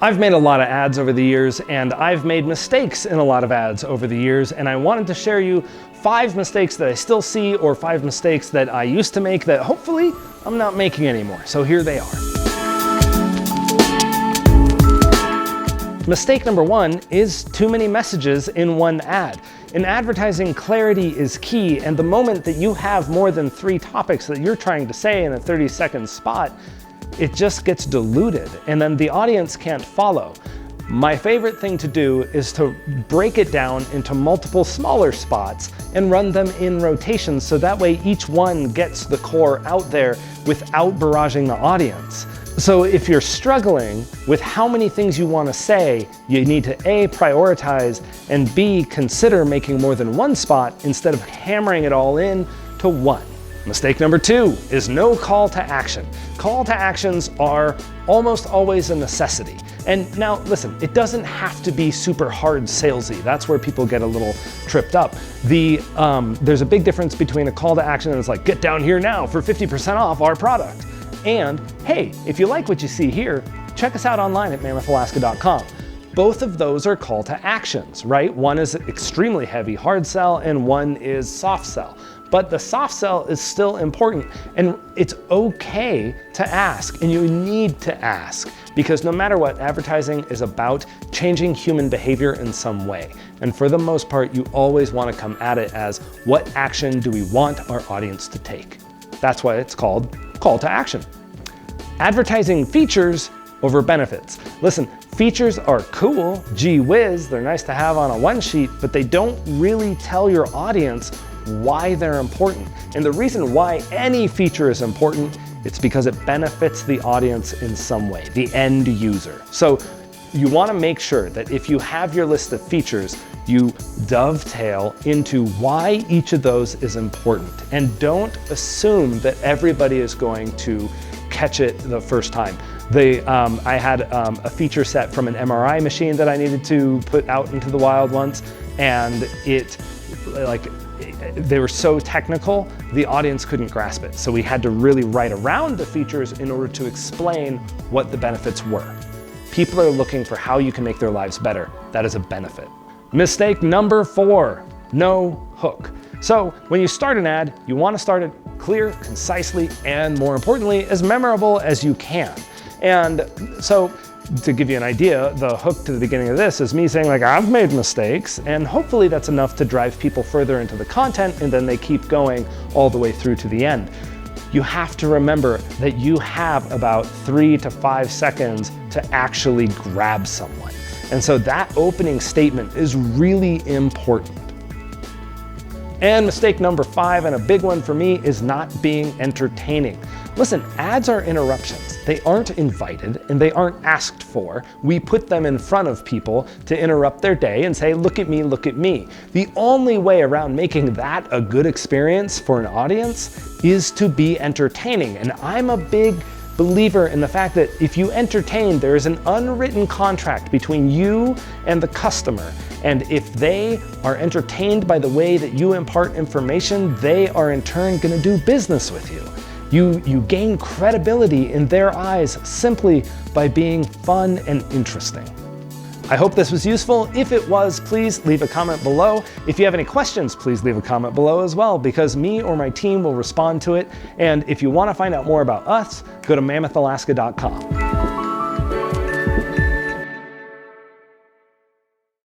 I've made a lot of ads over the years, and I've made mistakes in a lot of ads over the years, and I wanted to share you 5 mistakes that I still see, or 5 mistakes that I used to make that hopefully I'm not making anymore. So here they are. Mistake number 1 is too many messages in one ad. In advertising, clarity is key, and the moment that you have more than 3 topics that you're trying to say in a 30-second spot, it just gets diluted, and then the audience can't follow. My favorite thing to do is to break it down into multiple smaller spots and run them in rotation, so that way each one gets the core out there without barraging the audience. So if you're struggling with how many things you want to say, you need to A, prioritize, and B, consider making more than one spot instead of hammering it all in to one. Mistake number 2 is no call to action. Call to actions are almost always a necessity. And now listen, it doesn't have to be super hard salesy. That's where people get a little tripped up. There's a big difference between a call to action and it's like, get down here now for 50% off our product. And hey, if you like what you see here, check us out online at MammothAlaska.com. Both of those are call to actions, right? One is extremely heavy hard sell and one is soft sell. But the soft sell is still important, and it's okay to ask, and you need to ask, because no matter what, advertising is about changing human behavior in some way. And for the most part, you always want to come at it as, what action do we want our audience to take? That's why it's called call to action. Advertising features over benefits. Listen, features are cool, gee whiz, they're nice to have on a one sheet, but they don't really tell your audience why they're important. And the reason why any feature is important, it's because it benefits the audience in some way, the end user. So you want to make sure that if you have your list of features, you dovetail into why each of those is important. And don't assume that everybody is going to catch it the first time. I had a feature set from an MRI machine that I needed to put out into the wild once, and they were so technical, the audience couldn't grasp it. So we had to really write around the features in order to explain what the benefits were. People are looking for how you can make their lives better. That is a benefit. Mistake number 4, no hook. So when you start an ad, you want to start it clear, concisely, and more importantly, as memorable as you can. And so to give you an idea, the hook to the beginning of this is me saying like, I've made mistakes, and hopefully that's enough to drive people further into the content, and then they keep going all the way through to the end. You have to remember that you have about 3 to 5 seconds to actually grab someone. And so that opening statement is really important. And mistake number 5, and a big one for me, is not being entertaining. Listen, ads are interruptions. They aren't invited and they aren't asked for. We put them in front of people to interrupt their day and say, look at me, look at me. The only way around making that a good experience for an audience is to be entertaining. And I'm a big believer in the fact that if you entertain, there is an unwritten contract between you and the customer. And if they are entertained by the way that you impart information, they are in turn going to do business with you. You gain credibility in their eyes simply by being fun and interesting. I hope this was useful. If it was, please leave a comment below. If you have any questions, please leave a comment below as well, because me or my team will respond to it. And if you want to find out more about us, go to MammothAlaska.com.